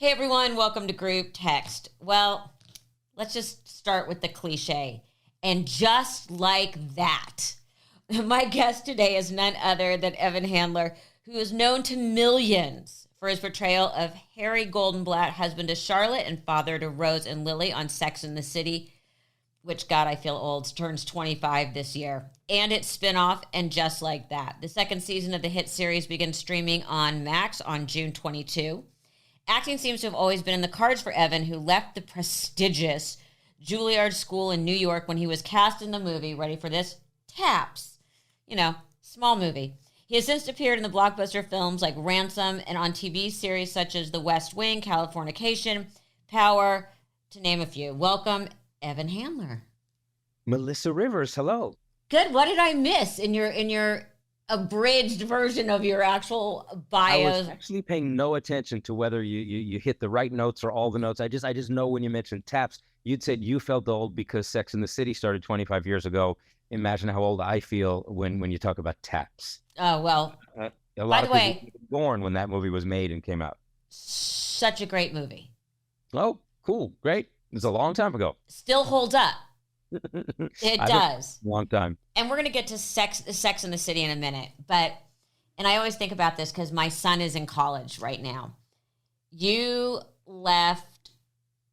Hey everyone, welcome to Group Text. Well, let's just start with the cliche. And just like that, my guest today is none other than Evan Handler, who is known to millions for his portrayal of Harry Goldenblatt, husband to Charlotte and father to Rose and Lily on Sex and the City, which, God, I feel old, turns 25 this year. And its spinoff, And Just Like That. The second season of the hit series begins streaming on Max on June 22. Acting seems to have always been in the cards for Evan, who left the prestigious Juilliard School in New York when he was cast in the movie, ready for this, Taps. You know, small movie. He has since appeared in the blockbuster films like Ransom and on TV series such as The West Wing, Californication, Power, to name a few. Welcome, Evan Handler. Melissa Rivers, hello. Good. What did I miss in your abridged version of your actual bio? I was actually paying no attention to whether you hit the right notes or all the notes. I just know when you mentioned Taps, you'd said you felt old because Sex and the City started 25 years ago. Imagine how old I feel when you talk about Taps. Oh, well, a by lot the of way, people were born when that movie was made and came out. such a great movie. Oh, cool, great. It was a long time ago. Still holds up. It does. Long time. And we're going to get to Sex and the City in a minute. And I always think about this because my son is in college right now. You left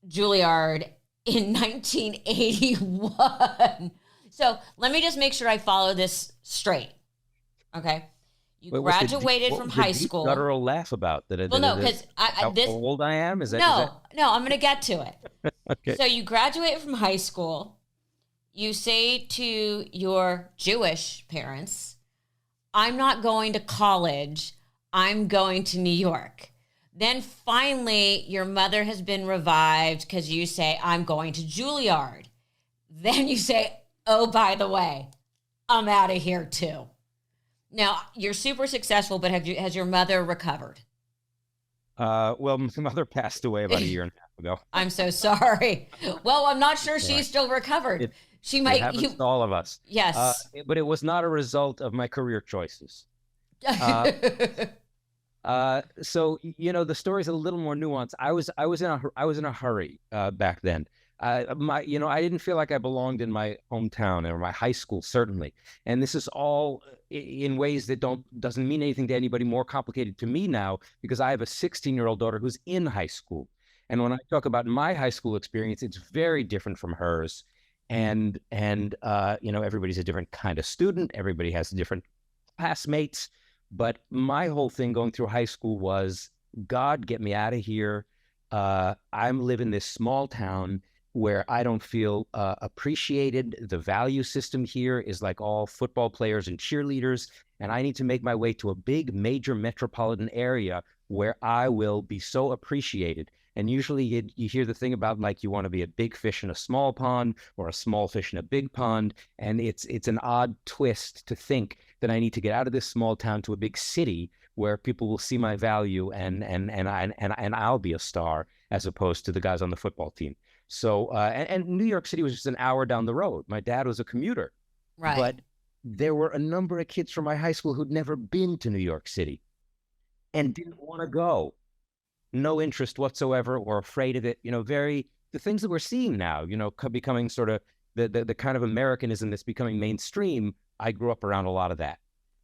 Juilliard in 1981. So let me just make sure I follow this straight. Okay. You graduated from high school. Guttural laugh about that. Well, no, because how old I am? Is that? No, I'm going to get to it. Okay. So you graduate from high school. You say to your Jewish parents, I'm not going to college. I'm going to New York. Then finally, your mother has been revived because you say, I'm going to Juilliard. Then you say, oh, by the way, I'm out of here too. Now, you're super successful, but has your mother recovered? Well, my mother passed away about a year and a half ago. I'm so sorry. Well, I'm not sure she's still recovered. She might. It happens to all of us. Yes. But it was not a result of my career choices. So the story's a little more nuanced. I was in a hurry back then. I didn't feel like I belonged in my hometown or my high school, certainly. And this is all in ways that doesn't mean anything to anybody, more complicated to me now, because I have a 16-year-old daughter who's in high school. And when I talk about my high school experience, it's very different from hers. And everybody's a different kind of student. Everybody has different classmates. But my whole thing going through high school was, God, get me out of here. I'm living this small town where I don't feel appreciated. The value system here is like all football players and cheerleaders, and I need to make my way to a big, major metropolitan area where I will be so appreciated. And usually you hear the thing about, like, you want to be a big fish in a small pond or a small fish in a big pond, and it's an odd twist to think that I need to get out of this small town to a big city where people will see my value and I'll be a star as opposed to the guys on the football team. So, and New York City was just an hour down the road. My dad was a commuter. Right. But there were a number of kids from my high school who'd never been to New York City and didn't want to go. No interest whatsoever or afraid of it. The things that we're seeing now, becoming sort of the kind of Americanism that's becoming mainstream. I grew up around a lot of that.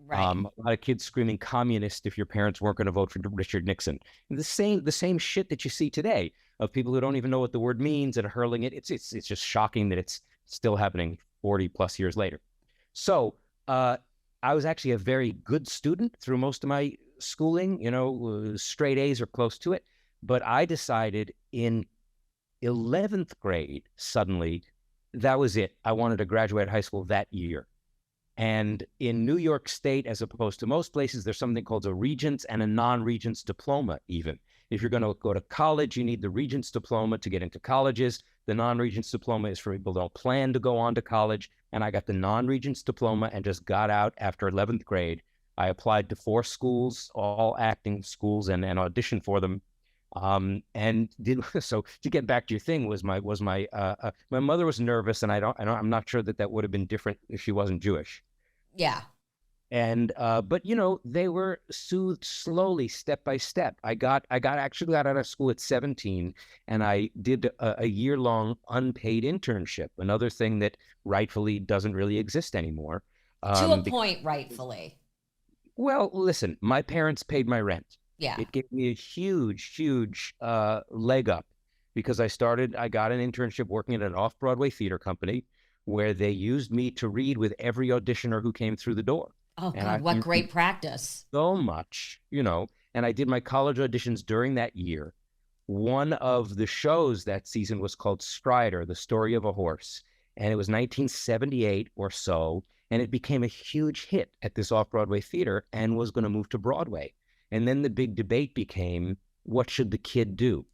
Right. A lot of kids screaming communist if your parents weren't going to vote for Richard Nixon. And the same shit that you see today of people who don't even know what the word means and hurling it. It's just shocking that it's still happening 40 plus years later. So I was actually a very good student through most of my schooling, straight A's or close to it. But I decided in 11th grade, suddenly, that was it. I wanted to graduate high school that year. And in New York State, as opposed to most places, there's something called a Regents and a non-Regents diploma even. If you're going to go to college, you need the Regents diploma to get into colleges. The non-Regents diploma is for people who don't plan to go on to college. And I got the non-Regents diploma and just got out after 11th grade. I applied to 4 schools, all acting schools, and auditioned for them. And did so. To get back to your thing, my mother was nervous, and I'm not sure that would have been different if she wasn't Jewish. Yeah. And but they were soothed slowly, step by step. Actually got out of school at 17, and I did a year-long unpaid internship, another thing that rightfully doesn't really exist anymore. To a Because, point, rightfully. well, listen, my parents paid my rent. Yeah. It gave me a huge leg up because I got an internship working at an off-Broadway theater company where they used me to read with every auditioner who came through the door. Oh And God, I what learned great practice. so much, and I did my college auditions during that year. One of the shows that season was called Strider, The Story of a Horse. And it was 1978 or so. And it became a huge hit at this off-Broadway theater and was going to move to Broadway. And then the big debate became, what should the kid do?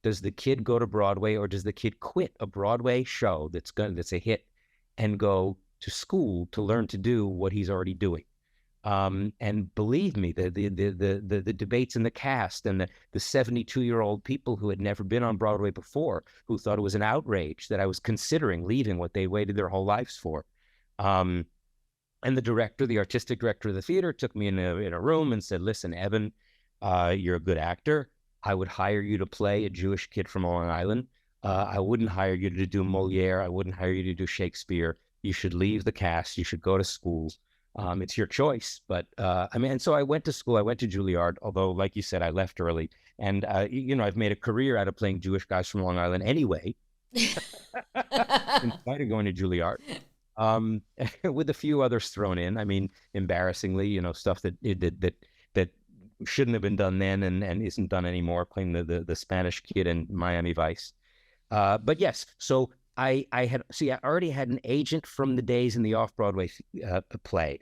Does the kid go to Broadway, or does the kid quit a Broadway show that's a hit and go to school to learn to do what he's already doing? And believe me, the debates in the cast and the 72-year-old people who had never been on Broadway before, who thought it was an outrage that I was considering leaving what they waited their whole lives for. And the artistic director of the theater, took me in a room and said, "Listen, Evan, you're a good actor. I would hire you to play a Jewish kid from Long Island. I wouldn't hire you to do Moliere. I wouldn't hire you to do Shakespeare. You should leave the cast. You should go to school. It's your choice." But and so I went to school. I went to Juilliard, although, like you said, I left early. And I've made a career out of playing Jewish guys from Long Island anyway, in spite of going to Juilliard, with a few others thrown in. I mean, embarrassingly, stuff that shouldn't have been done then and isn't done anymore, playing the Spanish kid in Miami Vice. But yes, so I already had an agent from the days in the off-Broadway play.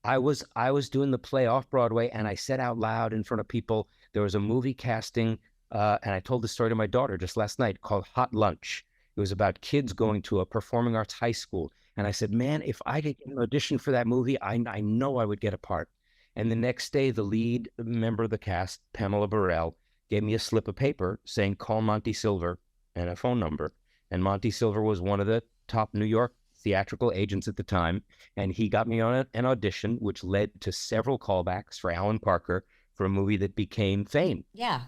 I was doing the play off Broadway, and I said out loud in front of people, there was a movie casting, and I told the story to my daughter just last night, called Hot Lunch. It was about kids going to a performing arts high school. And I said, man, if I could get an audition for that movie, I know I would get a part. And the next day, the lead member of the cast, Pamela Burrell, gave me a slip of paper saying, call Monty Silver, and a phone number. And Monty Silver was one of the top New York theatrical agents at the time. And he got me on an audition, which led to several callbacks for Alan Parker for a movie that became Fame. Yeah.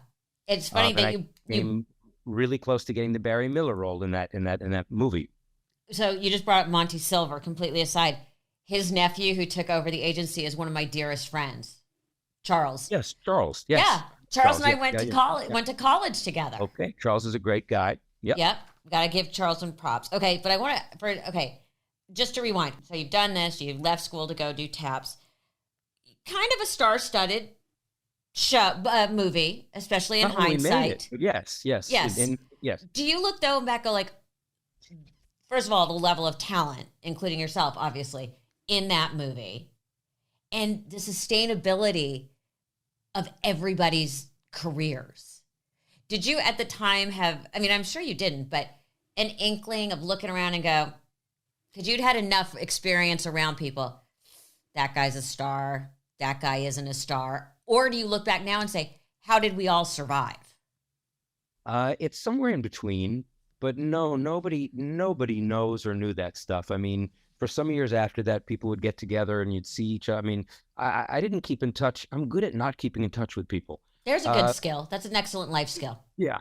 It's funny that you came really close to getting the Barry Miller role in that movie. So you just brought up Monty Silver, completely aside. His nephew who took over the agency is one of my dearest friends, Charles. Yes, Charles. Yes. Yeah. Charles and I went to college together. Okay. Charles is a great guy. Yep. Yep. Got to give Charles some props. Okay. But I want to, just to rewind. So you've done this, you left school to go do taps. Kind of a star-studded movie, especially in hindsight. Yes. Yes. Do you look though back, go like, first of all, the level of talent, including yourself, obviously, in that movie, and the sustainability of everybody's careers. Did you at the time have, I'm sure you didn't, but an inkling of looking around and go, because you'd had enough experience around people, that guy's a star, that guy isn't a star? Or do you look back now and say, how did we all survive? It's somewhere in between, but no, nobody knows or knew that stuff. I mean, for some years after that, people would get together and you'd see each other. I mean, I didn't keep in touch. I'm good at not keeping in touch with people. There's a good skill. That's an excellent life skill. Yeah.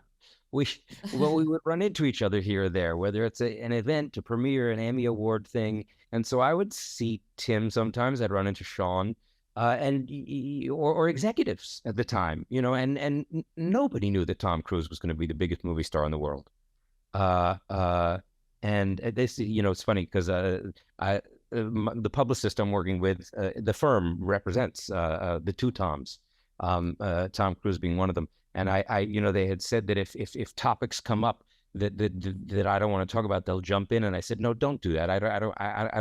We would run into each other here or there, whether it's an event, a premiere, an Emmy Award thing. And so I would see Tim sometimes. I'd run into Sean or executives at the time, and nobody knew that Tom Cruise was going to be the biggest movie star in the world. And this, it's funny because the publicist I'm working with, the firm represents the two Toms, Tom Cruise being one of them. And they had said that if topics come up that I don't want to talk about, they'll jump in. And I said, no, don't do that. I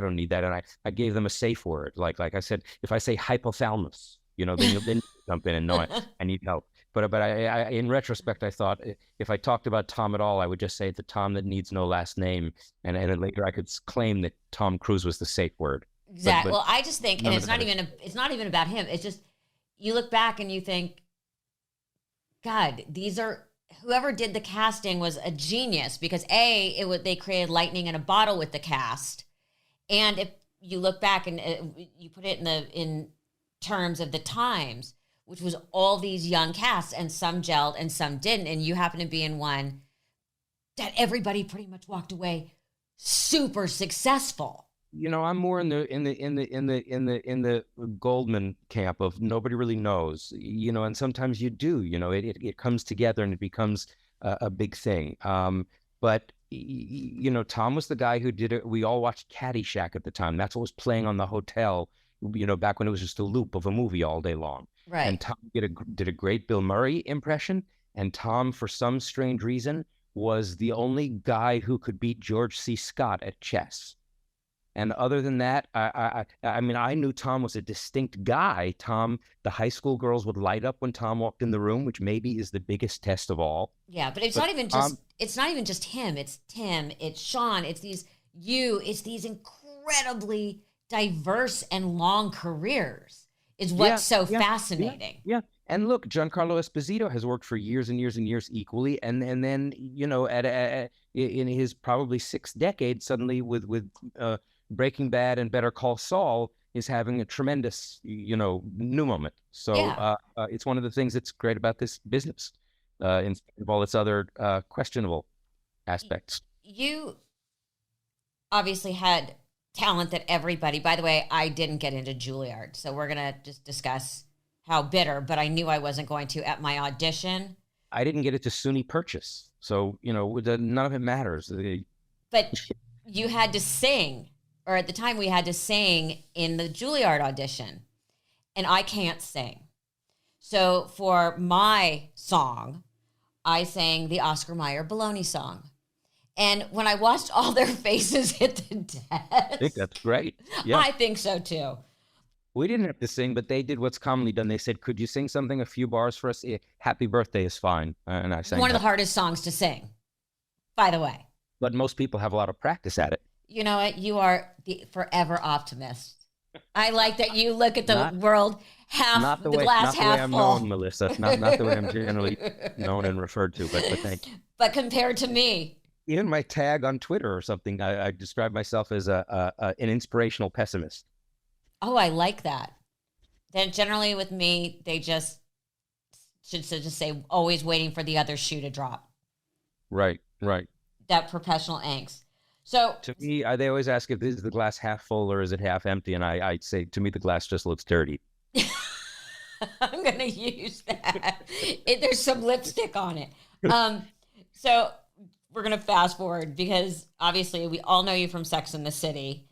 don't need that. And I gave them a safe word. Like I said, if I say hypothalamus, then you jump in and know I need help. But I in retrospect, I thought if I talked about Tom at all, I would just say the Tom that needs no last name. And then later I could claim that Tom Cruise was the safe word. Exactly. Well, I just think, and it's not even about him. It's just, you look back and you think, God, whoever did the casting was a genius, because they created lightning in a bottle with the cast. And if you look back and you put it in terms of the times, which was all these young casts, and some gelled and some didn't, and you happen to be in one that everybody pretty much walked away super successful. I'm more in the Goldman camp of nobody really knows, and sometimes you do, it comes together and it becomes a big thing. But Tom was the guy who did it. We all watched Caddyshack at the time. That's what was playing on the hotel, back when it was just a loop of a movie all day long. Right. And Tom did a great Bill Murray impression. And Tom, for some strange reason, was the only guy who could beat George C. Scott at chess. And other than that, I mean, I knew Tom was a distinct guy. Tom, the high school girls would light up when Tom walked in the room, which maybe is the biggest test of all. Yeah, but it's not even just him. It's Tim, it's Sean, it's these incredibly diverse and long careers is what's fascinating. Yeah. And look, Giancarlo Esposito has worked for years and years and years equally, and then in his probably 6th decade, suddenly with Breaking Bad and Better Call Saul is having a tremendous new moment. So it's one of the things that's great about this business, in spite of all its other questionable aspects. You obviously had talent that everybody. By the way, I didn't get into Juilliard, so we're gonna just discuss how bitter, but I knew I wasn't going to at my audition. I didn't get it to SUNY Purchase, so none of it matters. But you had to sing, or at the time we had to sing in the Juilliard audition, and I can't sing. So for my song, I sang the Oscar Mayer Baloney song. And when I watched all their faces hit the desk, I think that's great. Yeah, I think so too. We didn't have to sing, but they did what's commonly done. They said, "Could you sing something, a few bars for us?" "Happy Birthday" is fine, and I sang. One of the hardest songs to sing, by the way. But most people have a lot of practice at it. You know what? You are the forever optimist. I like that you look at the world half the glass half full. Not the way I'm known, Melissa. Not the way I'm generally known and referred to. But thank you. But compared to me, even my tag on Twitter or something, I describe myself as an inspirational pessimist. Oh, I like that. Then generally with me, they just should just say always waiting for the other shoe to drop. Right. That professional angst. So to me, they always ask if is the glass half full or is it half empty, and I say to me the glass just looks dirty. I'm gonna use that. There's some lipstick on it. So we're gonna fast forward because obviously we all know you from Sex and the City.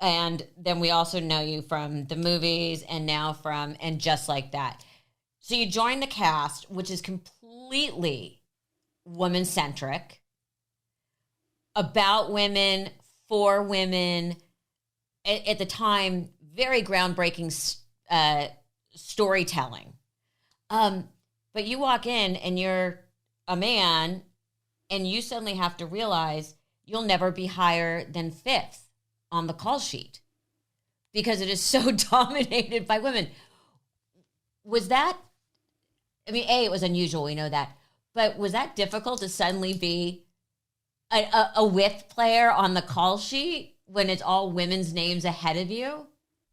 And then we also know you from the movies and now from And Just Like That. So you join the cast, which is completely woman-centric, about women, for women. At the time, very groundbreaking storytelling. But you walk in and you're a man and you suddenly have to realize you'll never be higher than 5th on the call sheet because it is so dominated by women. Was that, I mean, it was unusual, we know that, but was that difficult to suddenly be a width player on the call sheet when it's all women's names ahead of you?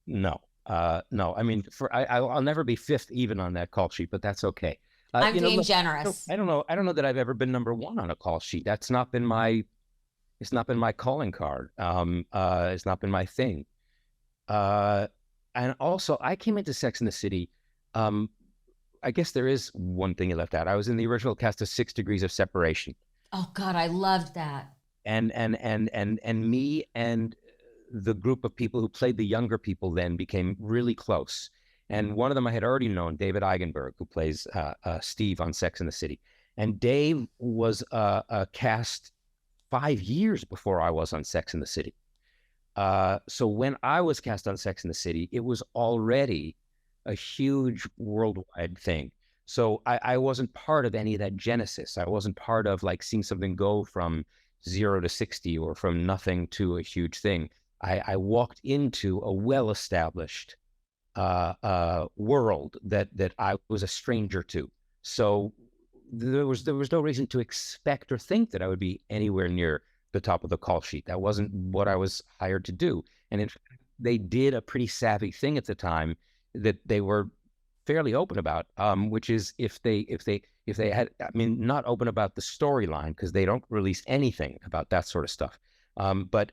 No. I mean, I'll never be 5th even on that call sheet, but that's okay. I'm being generous. I don't know that I've ever been number 1 on a call sheet. It's not been my calling card. It's not been my thing. And also, I came into Sex and the City. I guess there is one thing you left out. I was in the original cast of 6 Degrees of Separation. Oh God, I loved that. And me and the group of people who played the younger people then became really close. And one of them I had already known, David Eigenberg, who plays Steve on Sex and the City. And Dave was cast 5 years before I was on Sex and the City. So when I was cast on Sex and the City, it was already a huge worldwide thing. So I wasn't part of any of that genesis. I wasn't part of like seeing something go from 0 to 60 or from nothing to a huge thing. I walked into a well-established world that I was a stranger to. So there was no reason to expect or think that I would be anywhere near the top of the call sheet. That wasn't what I was hired to do. And in fact, they did a pretty savvy thing at the time that they were fairly open about, which is if they had, I mean, not open about the storyline because they don't release anything about that sort of stuff. But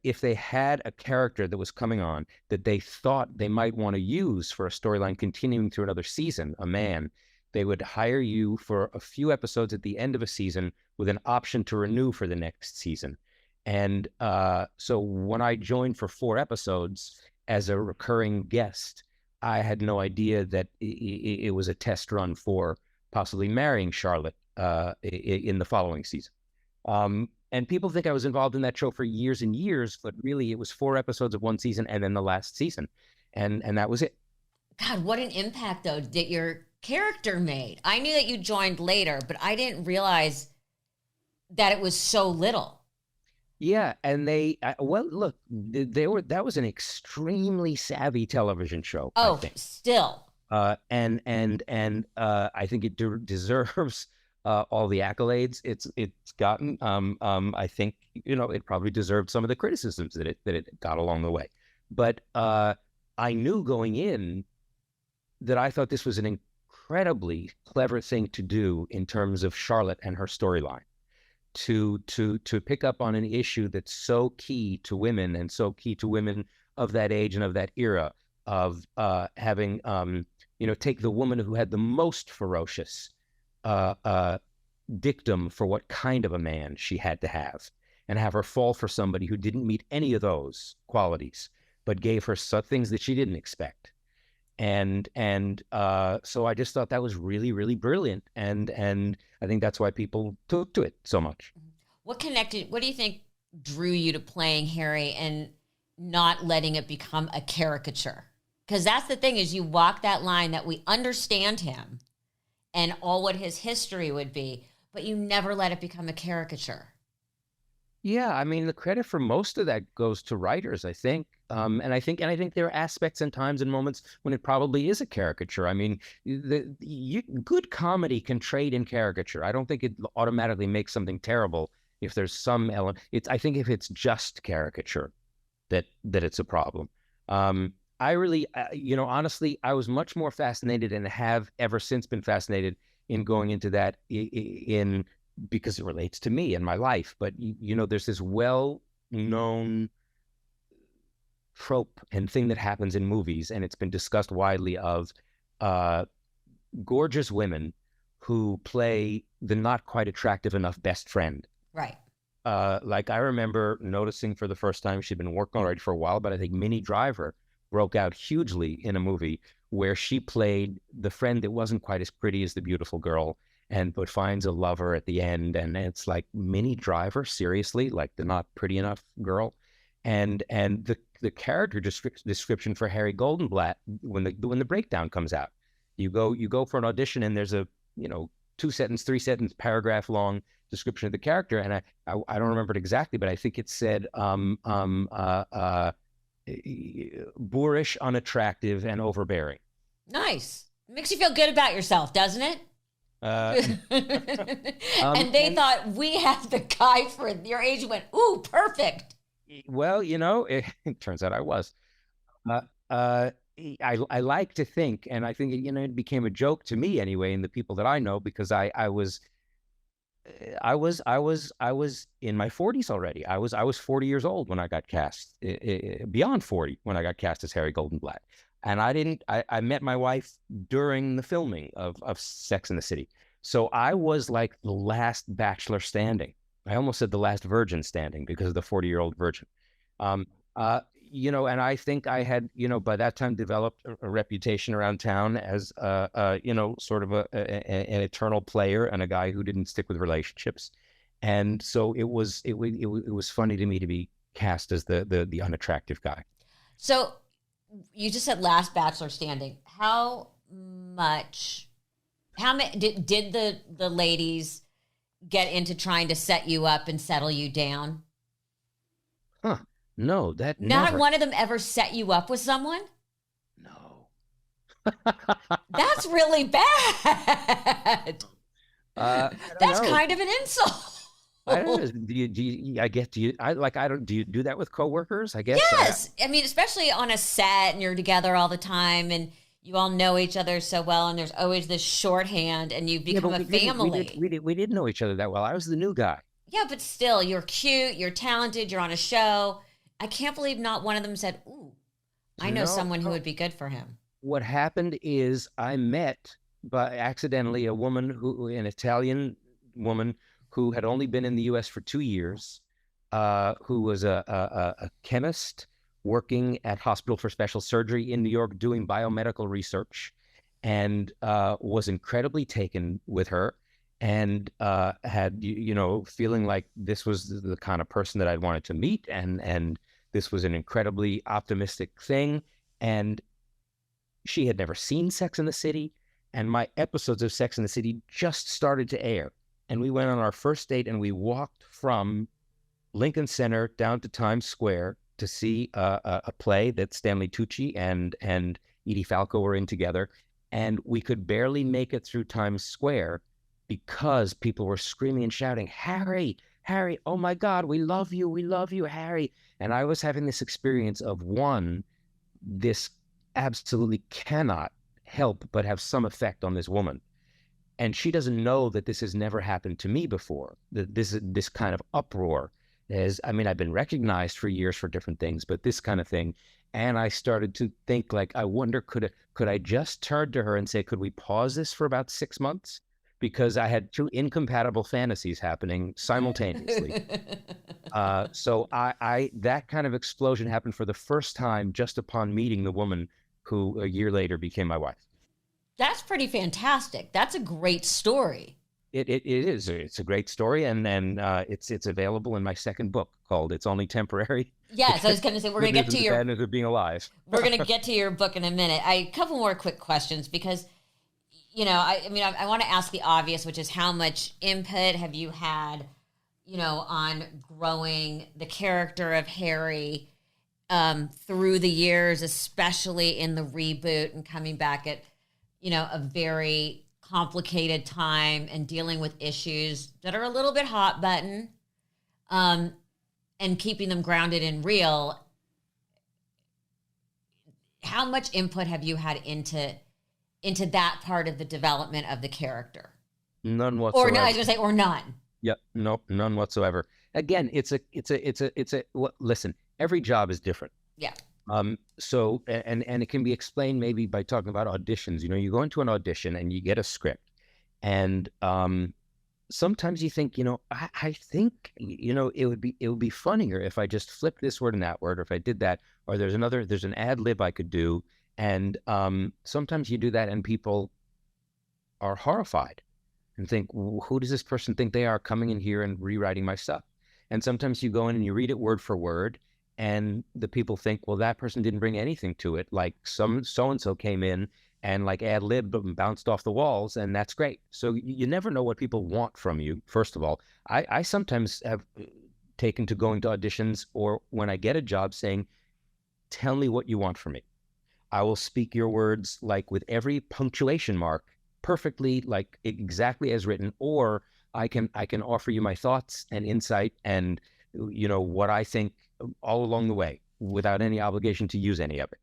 if they had a character that was coming on that they thought they might want to use for a storyline continuing through another season, a man, they would hire you for a few episodes at the end of a season with an option to renew for the next season. And so when I joined for 4 episodes as a recurring guest, I had no idea that it was a test run for possibly marrying Charlotte in the following season. And people think I was involved in that show for years and years, but really it was 4 episodes of one season and then the last season. And that was it. God, what an impact, though, that your character made. I knew that you joined later, but I didn't realize that it was so little. Yeah, and well, look, that was an extremely savvy television show. Oh, I think. Still. And I think it deserves all the accolades it's gotten. I think it probably deserved some of the criticisms that it got along the way. But I knew going in that I thought this was an incredibly clever thing to do in terms of Charlotte and her storyline. To pick up on an issue that's so key to women and so key to women of that age and of that era of having, take the woman who had the most ferocious dictum for what kind of a man she had to have and have her fall for somebody who didn't meet any of those qualities, but gave her some things that she didn't expect. And so I just thought that was really, really brilliant. And I think that's why people took to it so much. What do you think drew you to playing Harry and not letting it become a caricature? Because that's the thing, is you walk that line that we understand him and all what his history would be, but you never let it become a caricature. Yeah, I mean, the credit for most of that goes to writers, I think. And I think there are aspects and times and moments when it probably is a caricature. I mean, good comedy can trade in caricature. I don't think it automatically makes something terrible if there's some element. I think if it's just caricature, that it's a problem. I really, honestly, I was much more fascinated and have ever since been fascinated in going into that because it relates to me and my life. But, there's this well-known trope and thing that happens in movies, and it's been discussed widely, of gorgeous women who play the not quite attractive enough best friend. Right. Like I remember noticing for the first time, she'd been working already for a while, but I think Minnie Driver broke out hugely in a movie where she played the friend that wasn't quite as pretty as the beautiful girl, but finds a lover at the end. And it's like, Minnie Driver, seriously, like the not pretty enough girl. And the character description for Harry Goldenblatt, when the breakdown comes out, you go for an audition and there's a 2-sentence, 3-sentence, paragraph long description of the character, and I don't remember it exactly, but I think it said boorish, unattractive, and overbearing. Nice. It makes you feel good about yourself, doesn't it? And they thought, we have the guy for your age. Went, ooh, perfect. Well, it turns out I was. I like to think, and I think it became a joke to me anyway, and the people that I know, because I was in my 40s already. I was 40 years old when I got cast, beyond 40 when I got cast as Harry Goldenblatt. And I met my wife during the filming of Sex and the City. So I was like the last bachelor standing. I almost said the last virgin standing because of the 40-year-old virgin. And I think I had, by that time developed a reputation around town as, sort of an eternal player and a guy who didn't stick with relationships. And so it was funny to me to be cast as the unattractive guy. So you just said last bachelor standing. How many did the ladies get into trying to set you up and settle you down? Huh. No, that Not never. one of them ever set you up with someone? No. That's really bad. That's kind of an insult. I don't know. I guess, do you do that with coworkers? I guess. Yes. I mean, especially on a set and you're together all the time and you all know each other so well and there's always this shorthand and you Yeah, but become a family. we didn't know each other that well. I was the new guy. Yeah, but still, you're cute, you're talented, you're on a show. I can't believe not one of them said, "Ooh, I know No, someone who no. would be good for him." What happened is I met by accidentally an Italian woman who had only been in the U.S. for 2 years, who was a chemist working at Hospital for Special Surgery in New York doing biomedical research, and was incredibly taken with her, and had feeling like this was the kind of person that I'd wanted to meet, and this was an incredibly optimistic thing, and she had never seen Sex and the City, and my episodes of Sex and the City just started to air. And we went on our first date and we walked from Lincoln Center down to Times Square to see a play that Stanley Tucci and Edie Falco were in together. And we could barely make it through Times Square because people were screaming and shouting, Harry, Harry, oh my God, we love you, Harry. And I was having this experience of this absolutely cannot help but have some effect on this woman. And she doesn't know that this has never happened to me before, that this kind of uproar I've been recognized for years for different things, but this kind of thing. And I started to think, like, I wonder, could I just turn to her and say, could we pause this for about 6 months? Because I had two incompatible fantasies happening simultaneously. So that kind of explosion happened for the first time just upon meeting the woman who a year later became my wife. That's pretty fantastic. That's a great story. It is. It's a great story, and it's available in my second book called "It's Only Temporary." Yes, I was going to say we're going to get to your bad news of being alive. we're going to get to your book in a minute. A couple more quick questions because I want to ask the obvious, which is how much input have you had, on growing the character of Harry through the years, especially in the reboot and coming back at, a very complicated time and dealing with issues that are a little bit hot button, and keeping them grounded and real. How much input have you had into that part of the development of the character? None whatsoever. Or no, I was going to say, or none. Yep. Nope. None whatsoever. Again, listen, every job is different. Yeah. So, and it can be explained maybe by talking about auditions. You go into an audition and you get a script, and sometimes you think, I think, it would be funnier if I just flipped this word and that word, or if I did that, or there's an ad lib I could do. And sometimes you do that and people are horrified and think, who does this person think they are, coming in here and rewriting my stuff? And sometimes you go in and you read it word for word, and the people think, well, that person didn't bring anything to it. Like so-and-so came in and like ad lib and bounced off the walls, and that's great. So you never know what people want from you, first of all. I sometimes have taken to going to auditions, or when I get a job, saying, tell me what you want from me. I will speak your words like with every punctuation mark perfectly, like exactly as written, or I can offer you my thoughts and insight and what I think all along the way without any obligation to use any of it.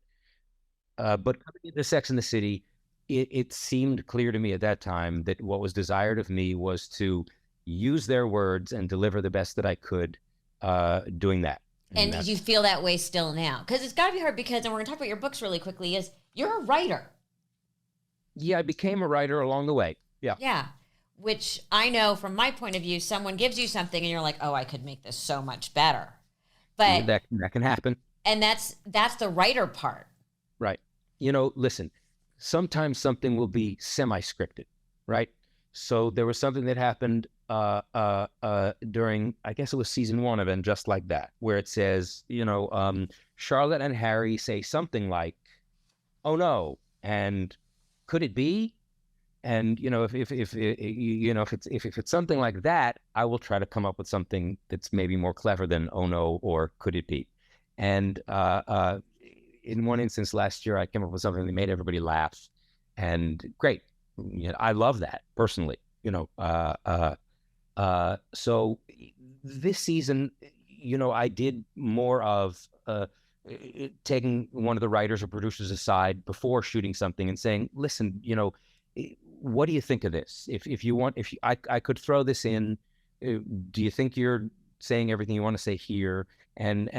But coming into Sex and the City, it seemed clear to me at that time that what was desired of me was to use their words and deliver the best that I could doing that. And did you feel that way still now? Because it's got to be hard because, and we're going to talk about your books really quickly, is you're a writer. Yeah, I became a writer along the way. Yeah. Yeah. Which I know from my point of view, someone gives you something and you're like, oh, I could make this so much better. But that can happen. And that's the writer part. Right. Listen, sometimes something will be semi-scripted, right? So there was something that happened during, I guess it was season 1 of And Just Like That, where it says, Charlotte and Harry say something like, oh no, and could it be? And if it's something like that, I will try to come up with something that's maybe more clever than oh no or could it be. And in one instance last year, I came up with something that made everybody laugh, and great. I love that personally. So this season, I did more of taking one of the writers or producers aside before shooting something and saying, listen, what do you think of this? If you want, I could throw this in. Do you think you're saying everything you want to say here? And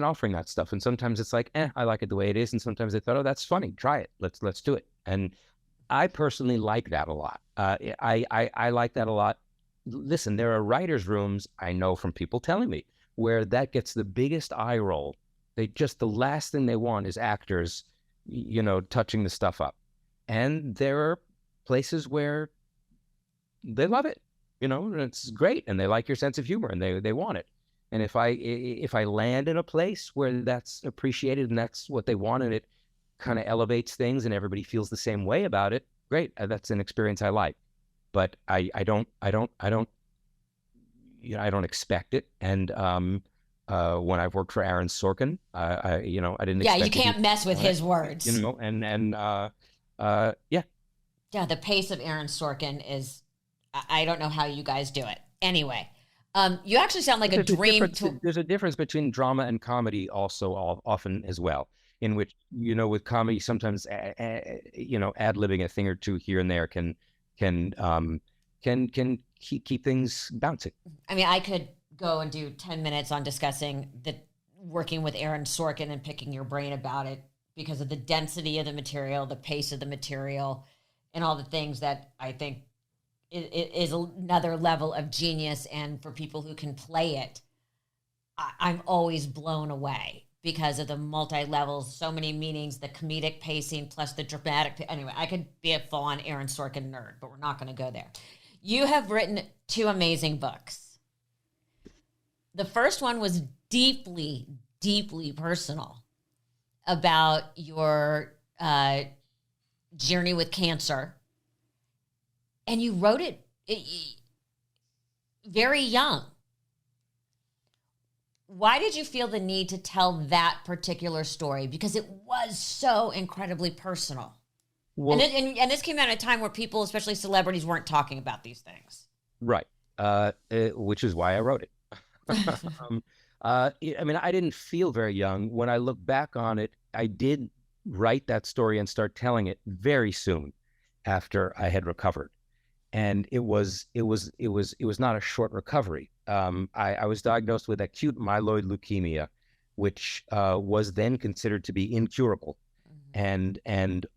offering that stuff. And sometimes it's like, I like it the way it is. And sometimes they thought, oh, that's funny. Try it. Let's do it. And I personally like that a lot. I like that a lot. Listen, there are writers' rooms, I know from people telling me, where that gets the biggest eye roll. The last thing they want is actors, touching the stuff up. And there are places where they love it, and it's great, and they like your sense of humor, and they want it. And if I land in a place where that's appreciated and that's what they want, and it kind of elevates things and everybody feels the same way about it, great. That's an experience I like. But I don't expect it. And when I've worked for Aaron Sorkin, I didn't. Yeah, expect you can't mess with his words. Yeah. Yeah, the pace of Aaron Sorkin is, I don't know how you guys do it. Anyway, you actually sound like a dream. There's a difference between drama and comedy also often as well, in which, with comedy, sometimes, ad-libbing a thing or two here and there can keep things bouncing. I mean, I could go and do 10 minutes on discussing working with Aaron Sorkin and picking your brain about it because of the density of the material, the pace of the material, and all the things that I think is another level of genius. And for people who can play it, I'm always blown away because of the multi-levels, so many meanings, the comedic pacing, plus the dramatic. Anyway, I could be a full-on Aaron Sorkin nerd, but we're not going to go there. You have written 2 amazing books. The first one was deeply, deeply personal about your journey with cancer. And you wrote it very young. Why did you feel the need to tell that particular story? Because it was so incredibly personal. Well, and this came out at a time where people, especially celebrities, weren't talking about these things. Right. Which is why I wrote it. I mean, I didn't feel very young. When I look back on it, I did write that story and start telling it very soon after I had recovered. And it was not a short recovery. I was diagnosed with acute myeloid leukemia, which was then considered to be incurable, and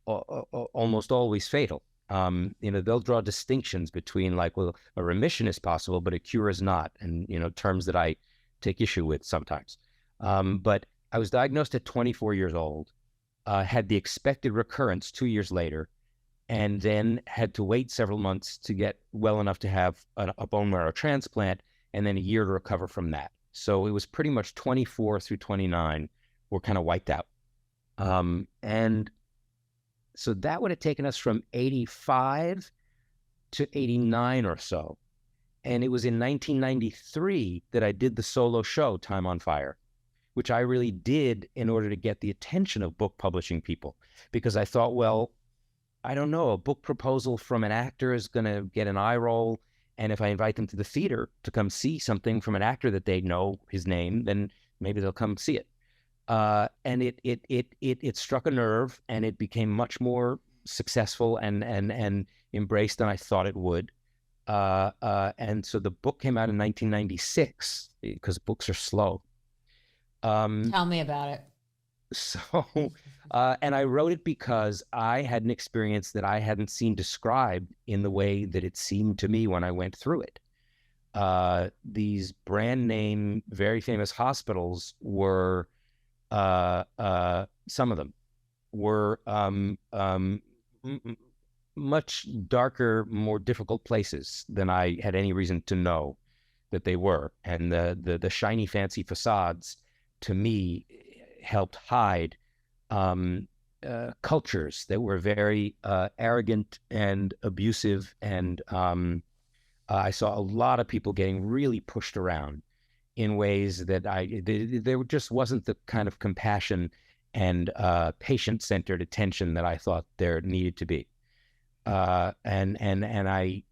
almost always fatal. They'll draw distinctions between a remission is possible, but a cure is not, and terms that I take issue with sometimes. But I was diagnosed at 24 years old, had the expected recurrence 2 years later, and then had to wait several months to get well enough to have a bone marrow transplant, and then a year to recover from that. So it was pretty much 24 through 29 were kind of wiped out. And so that would have taken us from 85 to 89 or so. And it was in 1993 that I did the solo show, Time on Fire, which I really did in order to get the attention of book publishing people, because I thought, well, I don't know, a book proposal from an actor is going to get an eye roll. And if I invite them to the theater to come see something from an actor that they know his name, then maybe they'll come see it. And it struck a nerve, and it became much more successful and embraced than I thought it would. And so the book came out in 1996 because books are slow. Tell me about it. So, and I wrote it because I had an experience that I hadn't seen described in the way that it seemed to me when I went through it. These brand name, very famous hospitals were, some of them were much darker, more difficult places than I had any reason to know that they were. And the shiny, fancy facades, to me, helped hide cultures that were very arrogant and abusive. And I saw a lot of people getting really pushed around in ways that there just wasn't the kind of compassion and patient-centered attention that I thought there needed to be. And I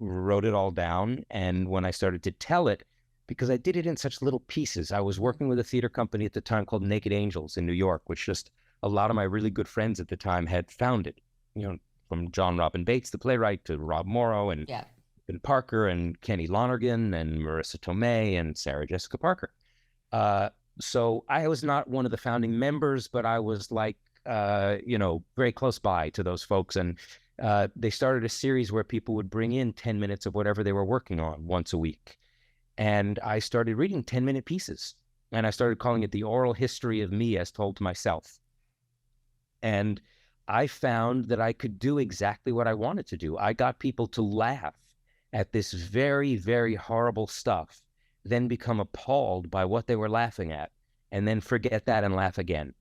wrote it all down. And when I started to tell it, because I did it in such little pieces, I was working with a theater company at the time called Naked Angels in New York, which just a lot of my really good friends at the time had founded, from John Robin Bates, the playwright, to Rob Morrow and Yeah. Ben Parker and Kenny Lonergan and Marissa Tomei and Sarah Jessica Parker. So I was not one of the founding members, but I was like, very close by to those folks. And they started a series where people would bring in 10 minutes of whatever they were working on once a week. And I started reading 10-minute pieces. And I started calling it the oral history of me as told to myself. And I found that I could do exactly what I wanted to do. I got people to laugh at this very, very horrible stuff, then become appalled by what they were laughing at, and then forget that and laugh again.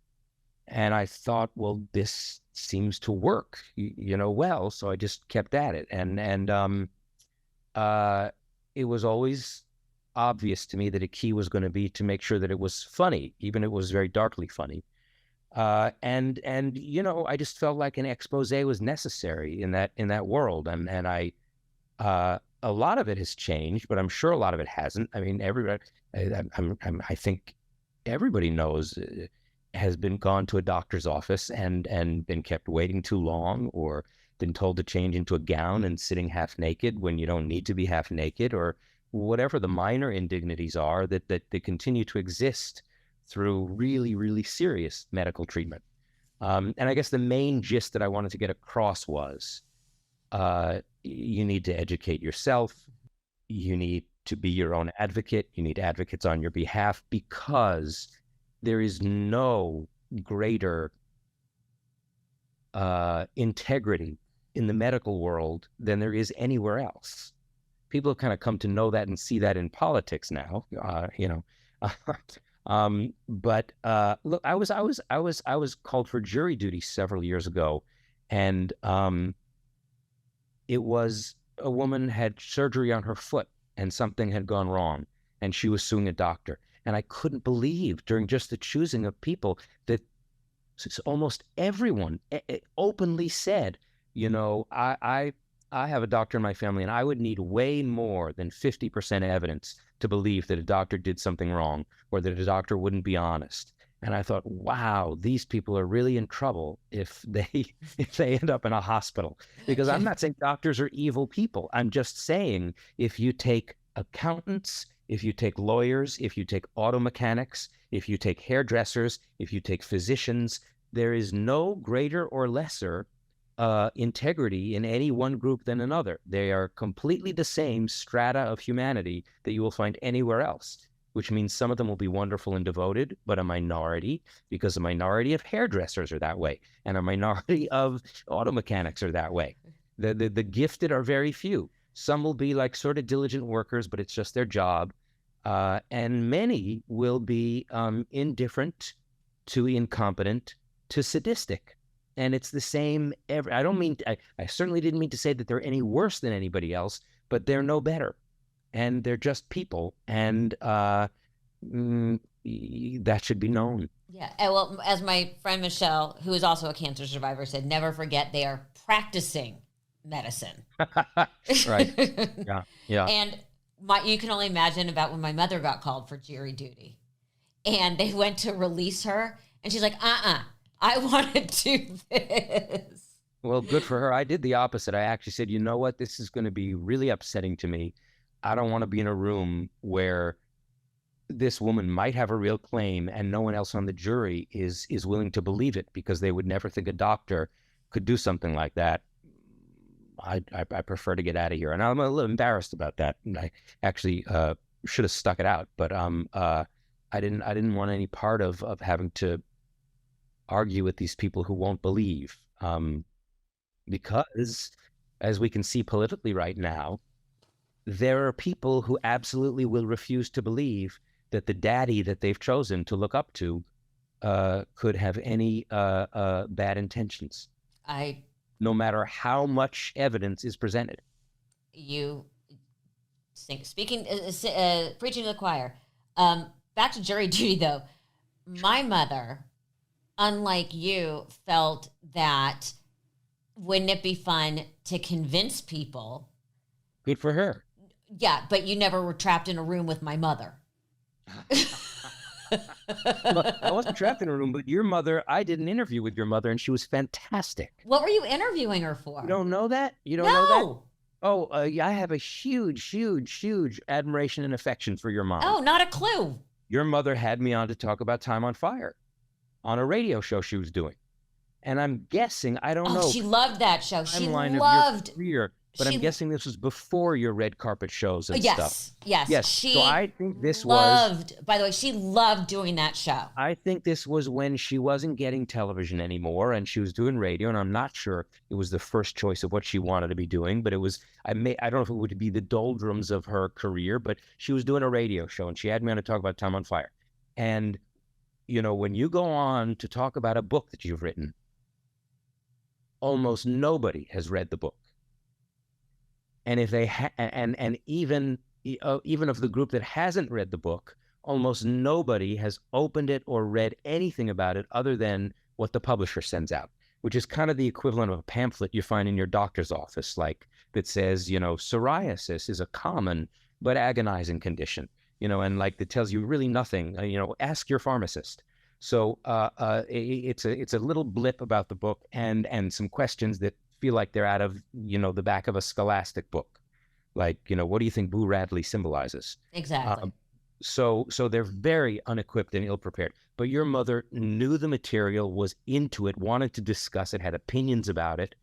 And I thought, well, this seems to work, well. So I just kept at it, and it was always obvious to me that a key was going to be to make sure that it was funny, even if it was very darkly funny. And I just felt like an expose was necessary in that world, and I. A lot of it has changed, but I'm sure a lot of it hasn't. I mean, everybody, I think everybody knows has been gone to a doctor's office and been kept waiting too long, or been told to change into a gown and sitting half naked when you don't need to be half naked, or whatever the minor indignities are that they continue to exist through really, really serious medical treatment. And I guess the main gist that I wanted to get across was, you need to educate yourself. You need to be your own advocate. You need advocates on your behalf, because there is no greater integrity in the medical world than there is anywhere else. People have kind of come to know that and see that in politics now, But look, I was called for jury duty several years ago, and it was a woman had surgery on her foot and something had gone wrong, and she was suing a doctor. And I couldn't believe, during just the choosing of people, that almost everyone openly said, I have a doctor in my family, and I would need way more than 50% evidence to believe that a doctor did something wrong, or that a doctor wouldn't be honest. And I thought, wow, these people are really in trouble if they end up in a hospital. Because I'm not saying doctors are evil people. I'm just saying, if you take accountants, if you take lawyers, if you take auto mechanics, if you take hairdressers, if you take physicians, there is no greater or lesser integrity in any one group than another. They are completely the same strata of humanity that you will find anywhere else, which means some of them will be wonderful and devoted, but a minority, because a minority of hairdressers are that way, and a minority of auto mechanics are that way. The gifted are very few. Some will be like sort of diligent workers, but it's just their job. And many will be indifferent to incompetent to sadistic. And it's the same. I certainly didn't mean to say that they're any worse than anybody else, but they're no better. And they're just people. And that should be known. Yeah. And well, as my friend Michelle, who is also a cancer survivor, said, never forget they are practicing medicine. Right. Yeah. And you can only imagine about when my mother got called for jury duty. And they went to release her. And she's like, I want to do this. Well, good for her. I did the opposite. I actually said, you know what? This is going to be really upsetting to me. I don't want to be in a room where this woman might have a real claim and no one else on the jury is willing to believe it, because they would never think a doctor could do something like that. I prefer to get out of here. And I'm a little embarrassed about that. And I actually should have stuck it out, but I didn't want any part of having to argue with these people who won't believe, because, as we can see politically right now, there are people who absolutely will refuse to believe that the daddy that they've chosen to look up to could have any bad intentions. No matter how much evidence is presented. You speaking, preaching to the choir. Back to jury duty, though. My mother, unlike you, felt that wouldn't it be fun to convince people Good for her. Yeah, but you never were trapped in a room with my mother. Look, I wasn't trapped in a room, but your mother, I did an interview with your mother, and she was fantastic. What were you interviewing her for? You don't know that? You don't know that? No. Oh, yeah, I have a huge admiration and affection for your mom. Oh, not a clue. Your mother had me on to talk about Time on Fire on a radio show she was doing. And I'm guessing, I don't know. She loved that show. She timeline loved of your career, but I'm guessing this was before your red carpet shows and stuff. Yes. So I think this loved, by the way, she loved doing that show. I think this was when she wasn't getting television anymore and she was doing radio, and I'm not sure it was the first choice of what she wanted to be doing, but it was, I don't know if it would be the doldrums of her career, but she was doing a radio show and she had me on to talk about Time on Fire. And, you know, when you go on to talk about a book that you've written, almost nobody has read the book. And if they and even of the group that hasn't read the book, almost nobody has opened it or read anything about it other than what the publisher sends out, which is kind of the equivalent of a pamphlet you find in your doctor's office, like that says, you know, psoriasis is a common but agonizing condition, you know, and like that tells you really nothing, you know, ask your pharmacist. So it's a little blip about the book and some questions that feel like they're out of, you know, the back of a scholastic book. Like, you know, what do you think Boo Radley symbolizes? Exactly. So they're very unequipped and ill-prepared. But your mother knew the material, was into it, wanted to discuss it, had opinions about it,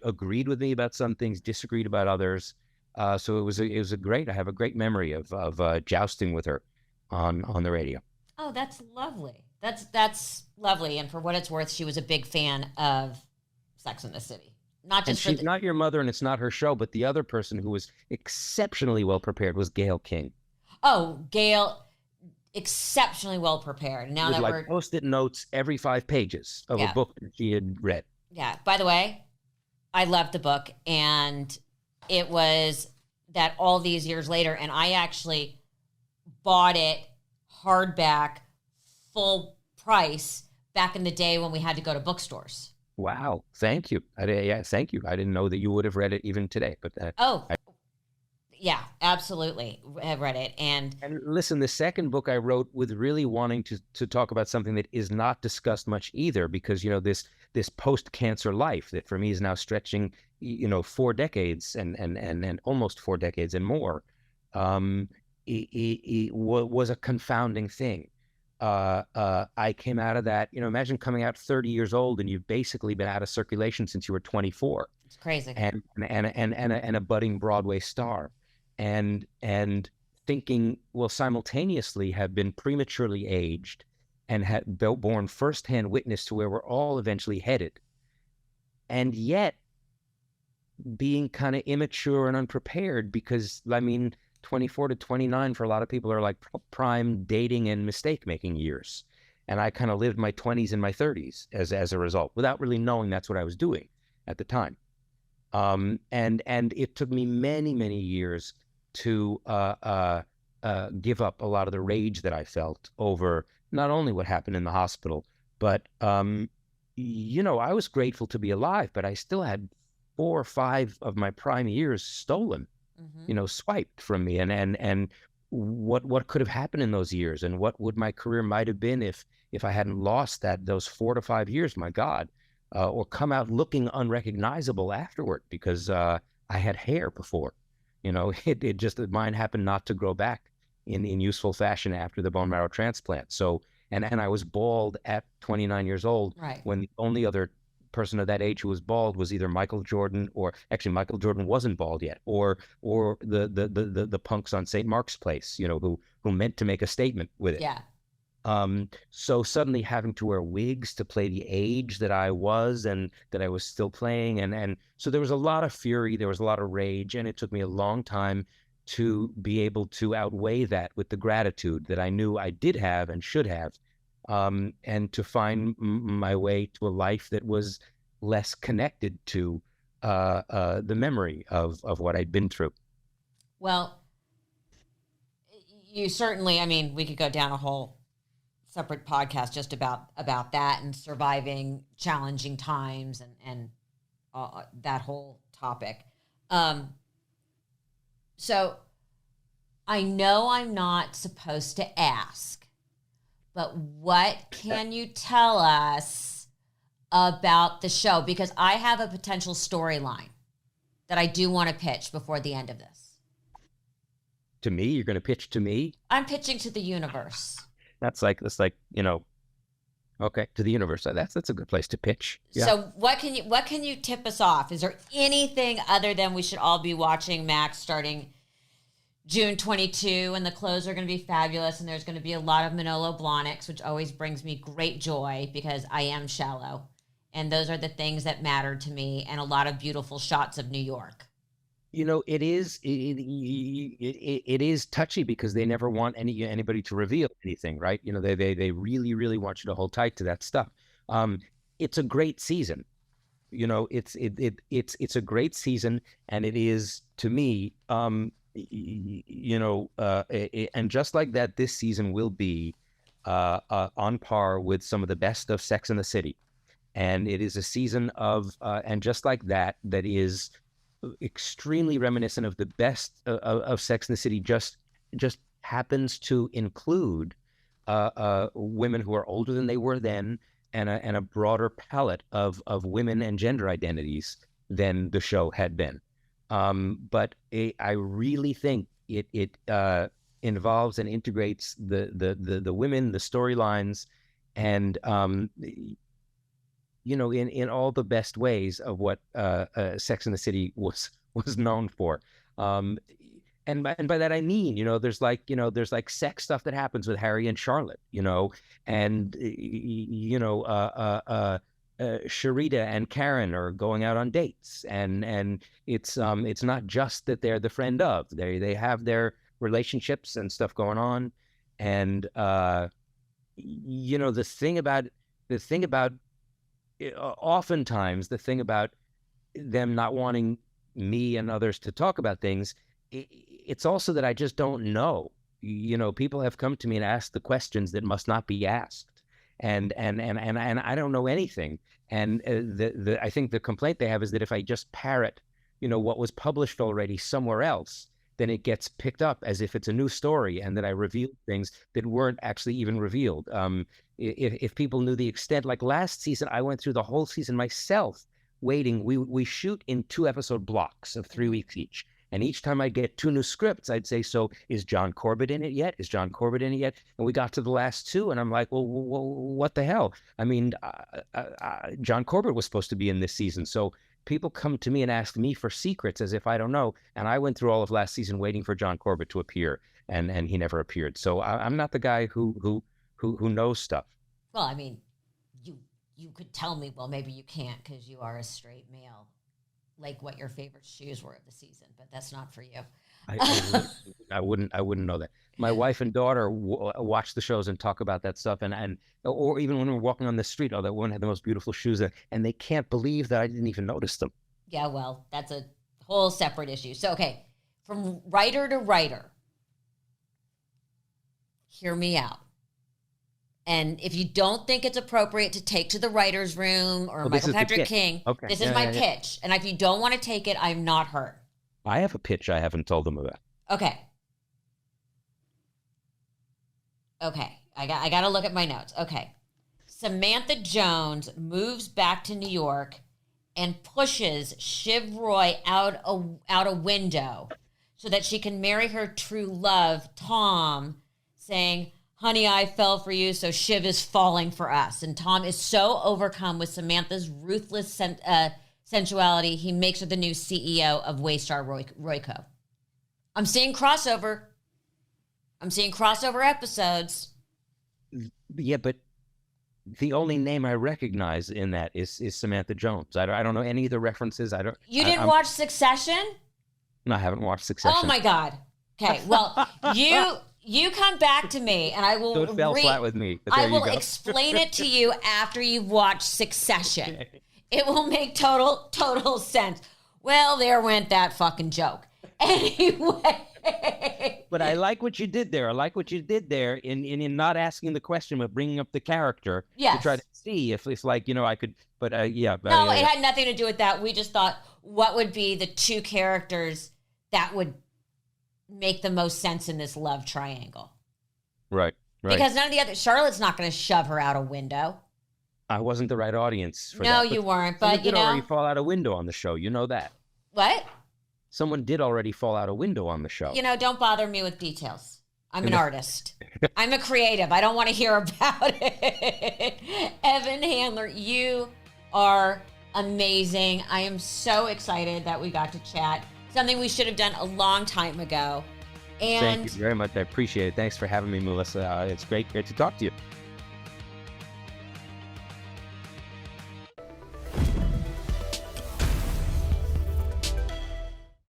agreed with me about some things, disagreed about others. So it was a great, I have a great memory of jousting with her on the radio. Oh, that's lovely. That's lovely. And for what it's worth, she was a big fan of Sex and the City. Not just and she's not your mother, and it's not her show, but the other person who was exceptionally well prepared was Gail King. Oh, Gail, exceptionally well prepared. Now that we're Post-it notes every 5 pages of a book that she had read. Yeah. By the way, I loved the book, and it was that all these years later, and I actually bought it hardback, full price back in the day when we had to go to bookstores. Wow. Thank you. Thank you. I didn't know that you would have read it even today. But yeah, absolutely. I've read it. And listen, the second book I wrote with really wanting to talk about something that is not discussed much either, because, you know, this post-cancer life that for me is now stretching, you know, 4 decades and almost 4 decades and more, it was a confounding thing. I came out of that, you know, imagine coming out 30 years old and you've basically been out of circulation since you were 24. It's crazy. And a budding Broadway star, and thinking, well, simultaneously have been prematurely aged and had borne firsthand witness to where we're all eventually headed. And yet being kind of immature and unprepared, because, I mean, 24 to 29 for a lot of people are like prime dating and mistake-making years. And I kind of lived my 20s and my 30s as a result, without really knowing that's what I was doing at the time. And it took me many years to give up a lot of the rage that I felt over not only what happened in the hospital, but, you know, I was grateful to be alive, but I still had 4 or 5 of my prime years stolen. You know, swiped from me, and what could have happened in those years, and what would my career might have been if I hadn't lost those 4 to 5 years, my God, or come out looking unrecognizable afterward because I had hair before. You know, it just, mine happened not to grow back in useful fashion after the bone marrow transplant. So, and I was bald at 29 years old, right, when the only other person of that age who was bald was either Michael Jordan, or actually Michael Jordan wasn't bald yet, or the punks on St. Mark's Place, you know, who meant to make a statement with it. Yeah. So suddenly having to wear wigs to play the age that I was and that I was still playing, and so there was a lot of fury, there was a lot of rage, and it took me a long time to be able to outweigh that with the gratitude that I knew I did have and should have. And to find my way to a life that was less connected to the memory of what I'd been through. Well, you certainly, I mean, we could go down a whole separate podcast just about that and surviving challenging times and that whole topic. So I know I'm not supposed to ask, but what can you tell us about the show? Because I have a potential storyline that I do want to pitch before the end of this. To me? You're going to pitch to me? I'm pitching to the universe. That's like, okay, to the universe. That's a good place to pitch. Yeah. So what can you tip us off? Is there anything other than we should all be watching Max starting June 22, and the clothes are going to be fabulous, and there's going to be a lot of Manolo Blahniks, which always brings me great joy because I am shallow. And those are the things that matter to me, and a lot of beautiful shots of New York. It is touchy because they never want anybody to reveal anything, right? They really, really want you to hold tight to that stuff. It's a great season. It's a great season, and it is, to me, and just like that, this season will be on par with some of the best of Sex and the City. And it is a season of, and just like that is extremely reminiscent of the best of Sex and the City. Just happens to include women who are older than they were then, and a broader palette of women and gender identities than the show had been. But I really think it involves and integrates the women, the storylines, and in all the best ways of what Sex and the City was known for. And by that I mean, there's like sex stuff that happens with Harry and Charlotte, and Sharita and Karen are going out on dates, and it's not just that they're the friend of, they have their relationships and stuff going on, and the thing about oftentimes the thing about them not wanting me and others to talk about things, it's also that I just don't know. People have come to me and asked the questions that must not be asked, and I don't know anything. And I think the complaint they have is that if I just parrot, what was published already somewhere else, then it gets picked up as if it's a new story, and that I revealed things that weren't actually even revealed. If people knew the extent, like last season, I went through the whole season myself, waiting. We shoot in 2-episode blocks of 3 weeks each. And each time I get 2 new scripts, I'd say, so is John Corbett in it yet? Is John Corbett in it yet? And we got to the last 2, and I'm like, well, what the hell? I mean, John Corbett was supposed to be in this season. So people come to me and ask me for secrets as if I don't know. And I went through all of last season waiting for John Corbett to appear, and he never appeared. So I'm not the guy who knows stuff. Well, I mean, you could tell me, well, maybe you can't because you are a straight male, like what your favorite shoes were of the season, but that's not for you. I wouldn't know that. My wife and daughter watch the shows and talk about that stuff, or even when we're walking on the street, that woman had the most beautiful shoes, and they can't believe that I didn't even notice them. Yeah, well, that's a whole separate issue. So, okay, from writer to writer, hear me out. And if you don't think it's appropriate to take to the writer's room or Michael Patrick King, okay. This is my pitch. And if you don't want to take it, I'm not hurt. I have a pitch I haven't told them about. Okay. I got to look at my notes. Okay. Samantha Jones moves back to New York and pushes Shiv Roy out a window so that she can marry her true love, Tom, saying, honey, I fell for you, so Shiv is falling for us. And Tom is so overcome with Samantha's ruthless sensuality, he makes her the new CEO of Waystar Royco. I'm seeing crossover episodes. Yeah, but the only name I recognize in that is Samantha Jones. I don't know any of the references. You didn't watch Succession? No, I haven't watched Succession. Oh my God. Okay, well, you come back to me, and I will. So it fell flat with me. I will explain it to you after you've watched Succession. Okay. It will make total sense. Well, there went that fucking joke. Anyway. But I like what you did there. I like what you did there in not asking the question, but bringing up the character to try to see if it's like, I could, but yeah. No, it had nothing to do with that. We just thought, what would be the two characters that would make the most sense in this love triangle? Right. Because none of the other, Charlotte's not going to shove her out a window. I wasn't the right audience for no, that. You weren't, but did already fall out a window on the show. You know that. What? Someone did already fall out a window on the show. Don't bother me with details. I'm an artist. I'm a creative. I don't want to hear about it. Evan Handler, you are amazing. I am so excited that we got to chat. Something we should have done a long time ago. And thank you very much. I appreciate it. Thanks for having me, Melissa. It's great to talk to you.